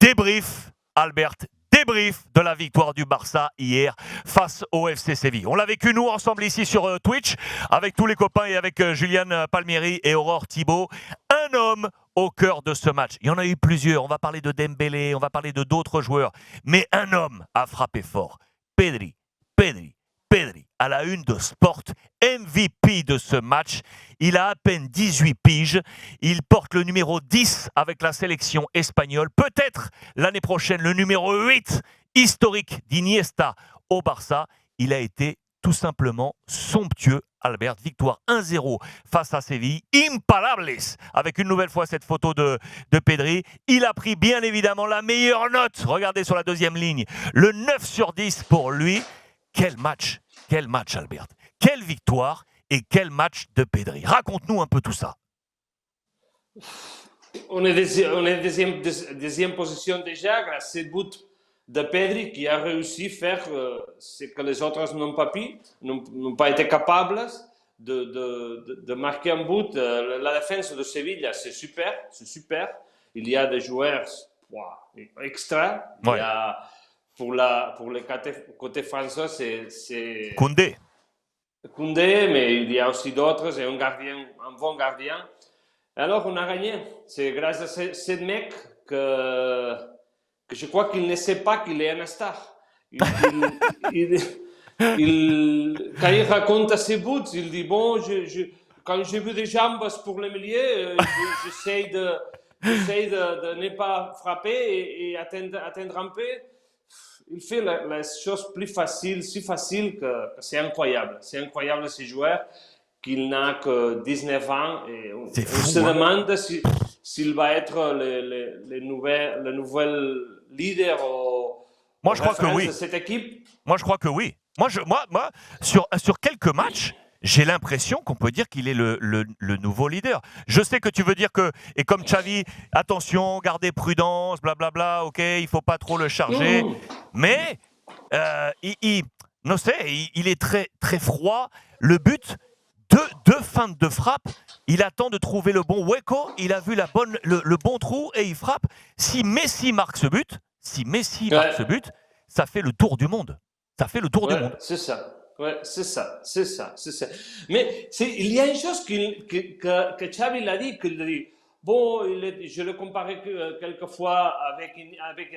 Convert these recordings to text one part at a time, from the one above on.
Débrief, Albert, débrief de la victoire du Barça hier face au FC Séville. On l'a vécu nous ensemble ici sur Twitch avec tous les copains et avec Julian Palmieri et Aurore Thibault. Un homme au cœur de ce match. Il y en a eu plusieurs. On va parler de Dembélé, on va parler de d'autres joueurs. Mais un homme a frappé fort. Pedri, à la une de Sport, MVP de ce match. Il a à peine 18 piges. Il porte le numéro 10 avec la sélection espagnole. Peut-être l'année prochaine le numéro 8 historique d'Iniesta au Barça. Il a été tout simplement somptueux. Albert, victoire 1-0 face à Séville. Imparables, avec une nouvelle fois cette photo de Pedri. Il a pris bien évidemment la meilleure note. Regardez sur la deuxième ligne. Le 9 sur 10 pour lui. Quel match, Albert. Quelle victoire et quel match de Pedri. Raconte-nous un peu tout ça. On est deuxième position déjà grâce à ce but de Pedri qui a réussi à faire ce que les autres n'ont pas pu, n'ont pas été capables de marquer un but. La défense de Séville, c'est super. Il y a des joueurs extra. Ouais. Il y a, pour le côté français, c'est Koundé, mais il y a aussi d'autres, et un bon gardien. Alors on a gagné. C'est grâce à ce mec que je crois qu'il ne sait pas qu'il est un star. Quand il raconte ses buts, il dit bon, quand j'ai vu des jambes pour le milieu, j'essaie de ne pas frapper et atteindre un peu. Il fait la chose plus facile, si facile que c'est incroyable. C'est incroyable ce joueur qu'il n'a que 19 ans et on se demande s'il va être le nouvel leader moi je crois que oui. de cette équipe. Moi je crois que oui. Moi sur quelques matchs, j'ai l'impression qu'on peut dire qu'il est le nouveau leader. Je sais que tu veux dire que, et comme Xavi, attention, gardez prudence, blablabla, ok, il ne faut pas trop le charger. Mais il est très, très froid. Le but, deux feintes de frappe, il attend de trouver le bon hueco, il a vu le bon trou et il frappe. Si Messi marque ce but, ça fait le tour du monde. Ça fait le tour du monde. C'est ça. Ouais, c'est ça. Mais il y a une chose que Xavi l'a dit, bon, je le comparais quelquefois avec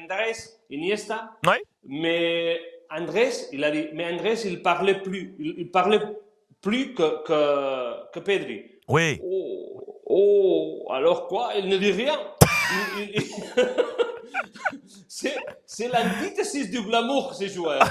Andrés Iniesta, ouais. mais Andrés, il a dit, mais Andrés, il parlait plus que Pedri. Oui. Oh, alors quoi? Il ne dit rien. C'est l'antithesis du glamour, ce joueur.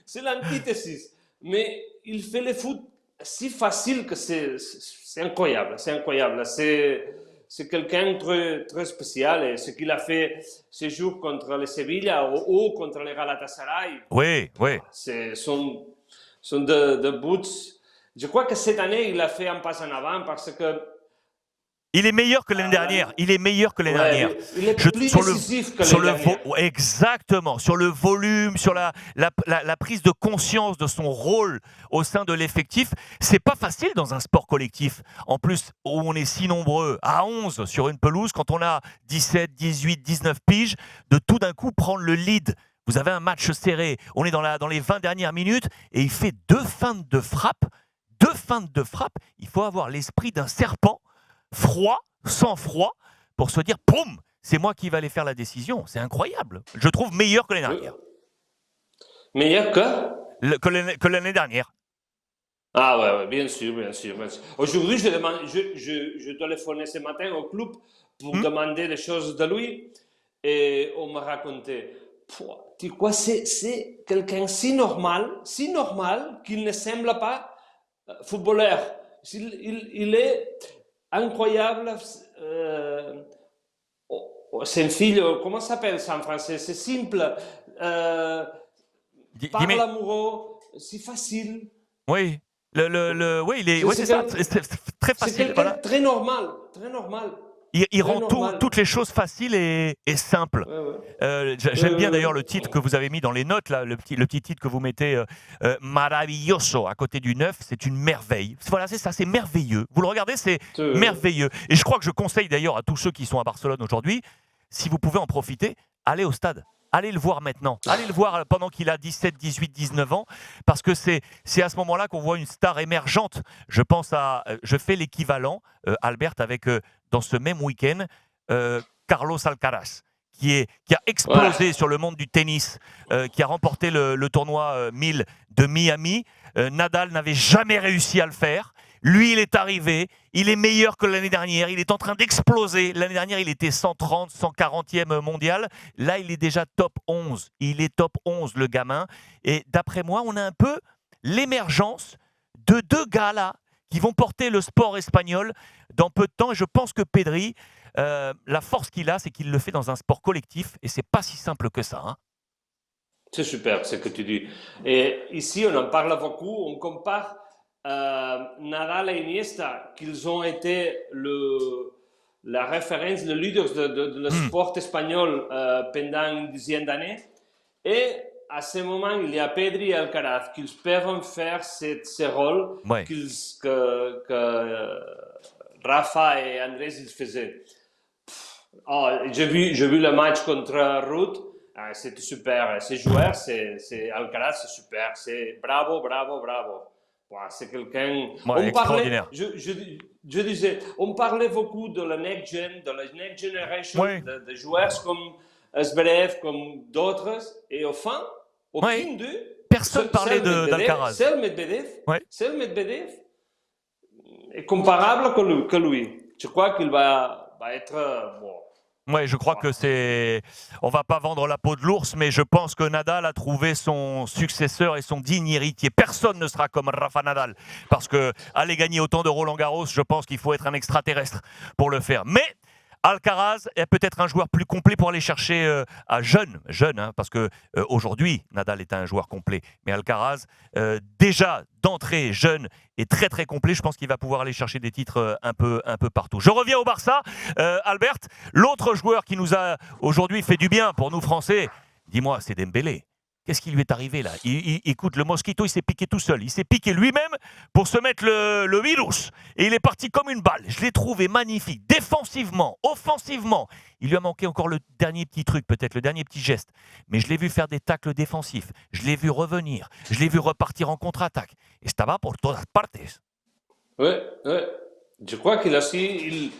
C'est l'antithesis. Mais il fait le foot si facile que c'est incroyable. C'est quelqu'un de très, très spécial. Et ce qu'il a fait ce jour contre le Sevilla ou contre le Galatasaray, oui. sont de buts. Je crois que cette année, il a fait un pas en avant parce que il est meilleur que l'année dernière. Il est plus décisif que l'année dernière. Exactement. Sur le volume, sur la prise de conscience de son rôle au sein de l'effectif. C'est pas facile dans un sport collectif. En plus, où on est si nombreux, à 11 sur une pelouse, quand on a 17, 18, 19 piges, de tout d'un coup prendre le lead. Vous avez un match serré. On est dans les 20 dernières minutes et il fait deux feintes de frappe. Il faut avoir l'esprit d'un serpent. Froid, sans froid, pour se dire, boum, c'est moi qui vais aller faire la décision. C'est incroyable. Je trouve meilleur que l'année dernière. Meilleur que l'année dernière. Ah ouais, bien sûr. Aujourd'hui, je téléphonais ce matin au club pour demander des choses de lui et on me racontait, tu vois, c'est quelqu'un si normal qu'il ne semble pas footballeur. Il est incroyable. C'est un fille, comment ça s'appelle ça en français? C'est simple. Parle amoureux, c'est facile. Oui. C'est ça. C'est très facile. C'est quelqu'un très normal. Il rend toutes les choses faciles et simples. J'aime bien d'ailleurs le titre que vous avez mis dans les notes, là, le petit titre que vous mettez, maravilloso, à côté du 9, c'est une merveille. Voilà, c'est ça, c'est merveilleux. Vous le regardez, c'est merveilleux. Et je crois que je conseille d'ailleurs à tous ceux qui sont à Barcelone aujourd'hui, si vous pouvez en profiter, allez au stade. Allez le voir maintenant. Allez le voir pendant qu'il a 17, 18, 19 ans, parce que c'est à ce moment-là qu'on voit une star émergente. Je fais l'équivalent, Albert, avec dans ce même week-end, Carlos Alcaraz, qui a explosé sur le monde du tennis, qui a remporté le tournoi 1000 de Miami. Nadal n'avait jamais réussi à le faire. Lui, il est arrivé, il est meilleur que l'année dernière, il est en train d'exploser. L'année dernière, il était 130, 140e mondial. Là, il est déjà top 11. Il est top 11, le gamin. Et d'après moi, on a un peu l'émergence de deux gars là qui vont porter le sport espagnol dans peu de temps. Et je pense que Pedri, la force qu'il a, c'est qu'il le fait dans un sport collectif. Et c'est pas si simple que ça. Hein. C'est super ce que tu dis. Et ici, on en parle beaucoup, on compare Nadal et Iniesta, qu'ils ont été la référence, le leader de le sport espagnol pendant une dizaine d'années. Et à ce moment, il y a Pedri et Alcaraz qui peuvent faire ce rôle que Rafa et Andrés ils faisaient. Oh, j'ai vu le match contre Ruud. C'était super. Ces joueurs, Alcaraz, c'est super. C'est bravo, bravo, bravo. C'est quelqu'un. Ouais, extraordinaire. Je disais, on parlait beaucoup de la next generation, de joueurs comme Zverev, comme d'autres, et au fin, aucun d'eux. Personne parlait d'Alcaraz. Seul Medvedev est comparable que lui. Je crois qu'il va être bon. Ouais, je crois que on va pas vendre la peau de l'ours, mais je pense que Nadal a trouvé son successeur et son digne héritier. Personne ne sera comme Rafa Nadal, parce que aller gagner autant de Roland-Garros, je pense qu'il faut être un extraterrestre pour le faire. Mais Alcaraz est peut-être un joueur plus complet pour aller chercher à jeune, hein, parce que aujourd'hui Nadal est un joueur complet, mais Alcaraz déjà d'entrée jeune et très très complet. Je pense qu'il va pouvoir aller chercher des titres un peu partout. Je reviens au Barça, Albert. L'autre joueur qui nous a aujourd'hui fait du bien pour nous Français, dis-moi, c'est Dembélé. Qu'est-ce qui lui est arrivé là ? Écoute, le mosquito, il s'est piqué tout seul. Il s'est piqué lui-même pour se mettre le virus. Et il est parti comme une balle. Je l'ai trouvé magnifique. Défensivement, offensivement. Il lui a manqué encore le dernier petit truc, peut-être, le dernier petit geste. Mais je l'ai vu faire des tacles défensifs. Je l'ai vu revenir. Je l'ai vu repartir en contre-attaque. Estaba por todas partes. Oui. Je crois qu'il a aussi,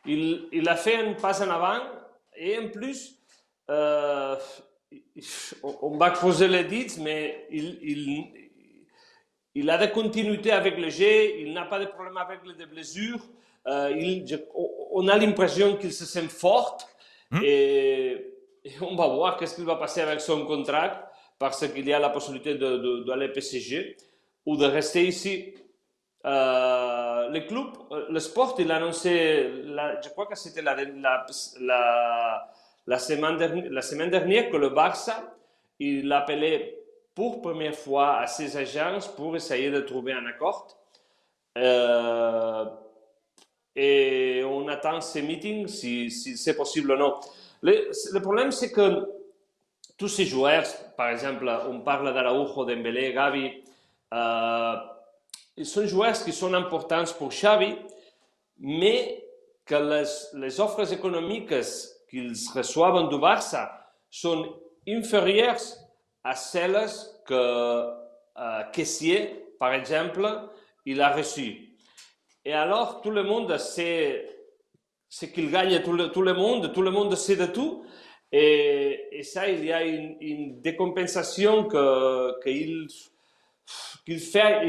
il a fait un pas en avant. Et en plus, on va creuser les dits, mais il a des continuités avec le jeu, il n'a pas de problème avec les blessures. On a l'impression qu'il se sent fort et on va voir qu'est-ce qu'il va passer avec son contrat parce qu'il y a la possibilité d'aller PSG ou de rester ici. Le club, le sport, il a annoncé, je crois que c'était la semaine dernière que le Barça, il appelait pour première fois à ses agences pour essayer de trouver un accord. Et on attend ces meetings si c'est possible ou non. Le problème, c'est que tous ces joueurs, par exemple, on parle d'Araujo, Dembélé, Gavi, ils sont joueurs qui sont importants pour Xavi, mais que les offres économiques qu'ils reçoivent du Barça sont inférieures à celles que Kessié, par exemple, il a reçues. Et alors, tout le monde sait ce qu'il gagne, tout le monde sait de tout. Et ça, il y a une décompensation qu'il fait.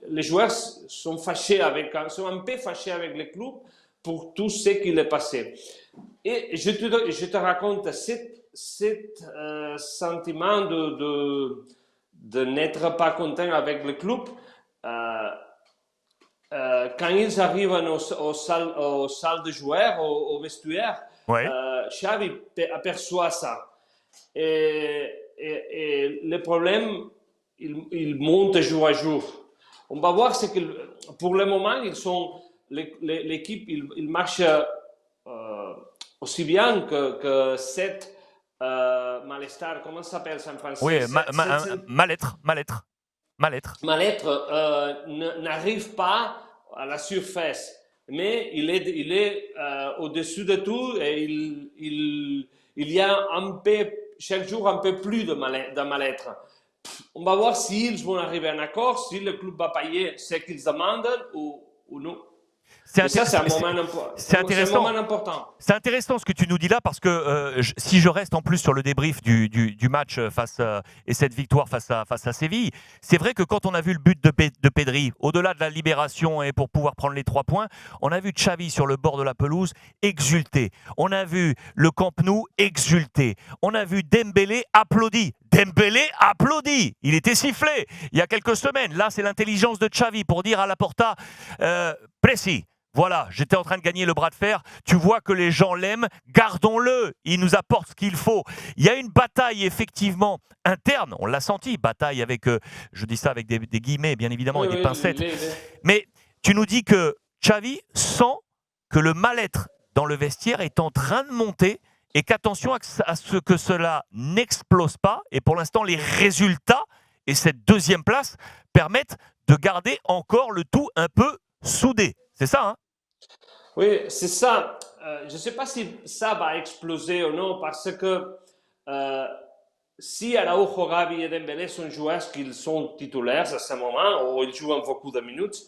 Les joueurs sont un peu fâchés avec le club pour tout ce qu'il est passé. Et je te raconte cet sentiment de n'être pas content avec le club. Quand ils arrivent aux salles de joueurs, au vestiaire, Xavi aperçoit ça. Et le problème, il monte jour à jour. On va voir ce que, pour le moment, l'équipe, il marche aussi bien que cette malestar, comment ça s'appelle ça en français? Oui, mal-être. Mal-être n'arrive pas à la surface. mais il est au-dessus de tout et il y a un peu, chaque jour un peu plus de mal-être. On va voir s'ils vont arriver à un accord, si le club va payer ce qu'ils demandent ou non. Mais ça, c'est un moment important. C'est intéressant ce que tu nous dis là parce que si je reste en plus sur le débrief du match et cette victoire face à Séville, c'est vrai que quand on a vu le but de Pedri, au-delà de la libération et pour pouvoir prendre les 3 points, on a vu Xavi sur le bord de la pelouse exulter. On a vu le Camp Nou exulter. On a vu Dembélé applaudi. Dembélé applaudi. Il était sifflé il y a quelques semaines. Là, c'est l'intelligence de Xavi pour dire à Laporta précis. Voilà, j'étais en train de gagner le bras de fer. Tu vois que les gens l'aiment, gardons-le. Il nous apporte ce qu'il faut. Il y a une bataille effectivement interne. On l'a senti, bataille avec, je dis ça avec des guillemets, bien évidemment, et des pincettes. Mais tu nous dis que Xavi sent que le mal-être dans le vestiaire est en train de monter et qu'attention à ce que cela n'explose pas. Et pour l'instant, les résultats et cette deuxième place permettent de garder encore le tout un peu soudé. C'est ça, hein? Oui, c'est ça. Je ne sais pas si ça va exploser ou non, parce que si Araujo, Gavi et Dembélé sont joueurs qui sont titulaires à ce moment, ou ils jouent beaucoup de minutes,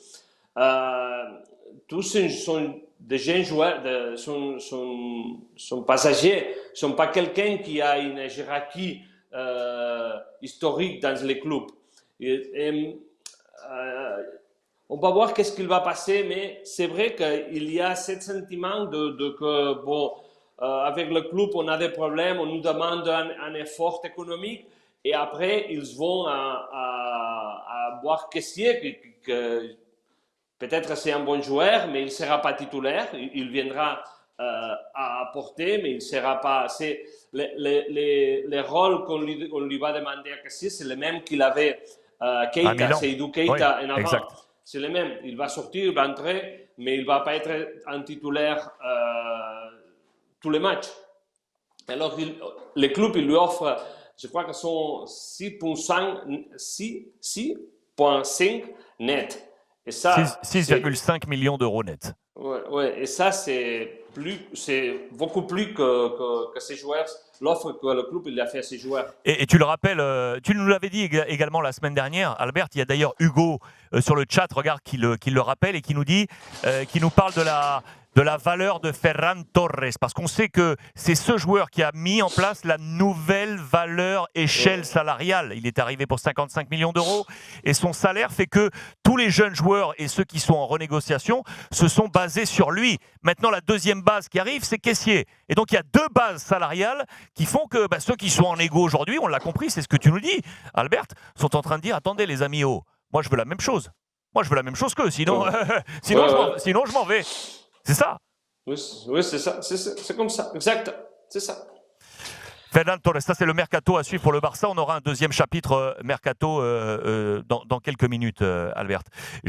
tous sont des jeunes joueurs, sont passagers, ne sont pas quelqu'un qui a une hiérarchie historique dans les clubs. On va voir qu'est-ce qu'il va passer, mais c'est vrai qu'il y a ce sentiment que, bon, avec le club, on a des problèmes, on nous demande un effort économique, et après, ils vont à voir que peut-être c'est un bon joueur, mais il ne sera pas titulaire, il viendra à apporter, mais il ne sera pas... Les rôles qu'on lui va demander à Cassier, c'est les mêmes qu'il avait Keita, Seydou Keita en avant. Exact. C'est le même. Il va sortir, il va entrer, mais il ne va pas être un titulaire tous les matchs. Alors, les clubs, ils lui offrent, je crois que sont 6,5 net. 6,5 millions d'euros net. Ouais, et ça, c'est beaucoup plus que ces joueurs, l'offre que le club il a fait à ses joueurs. Et tu le rappelles, tu nous l'avais dit également la semaine dernière, Albert, il y a d'ailleurs Hugo sur le chat, regarde, qui le rappelle et qui nous dit, qui nous parle de la valeur de Ferran Torres, parce qu'on sait que c'est ce joueur qui a mis en place la nouvelle valeur échelle salariale. Il est arrivé pour 55 millions d'euros et son salaire fait que tous les jeunes joueurs et ceux qui sont en renégociation se sont basés sur lui. Maintenant, la deuxième base qui arrive, c'est Kessié. Et donc, il y a 2 bases salariales qui font que ceux qui sont en égo aujourd'hui, on l'a compris, c'est ce que tu nous dis, Albert, sont en train de dire, attendez les amis, moi je veux la même chose. Moi je veux la même chose qu'eux, sinon je m'en vais. C'est ça. Oui, c'est ça. C'est comme ça. Exact. C'est ça. Ferran Torres, ça c'est le mercato à suivre pour le Barça. On aura un deuxième chapitre mercato dans quelques minutes, Albert.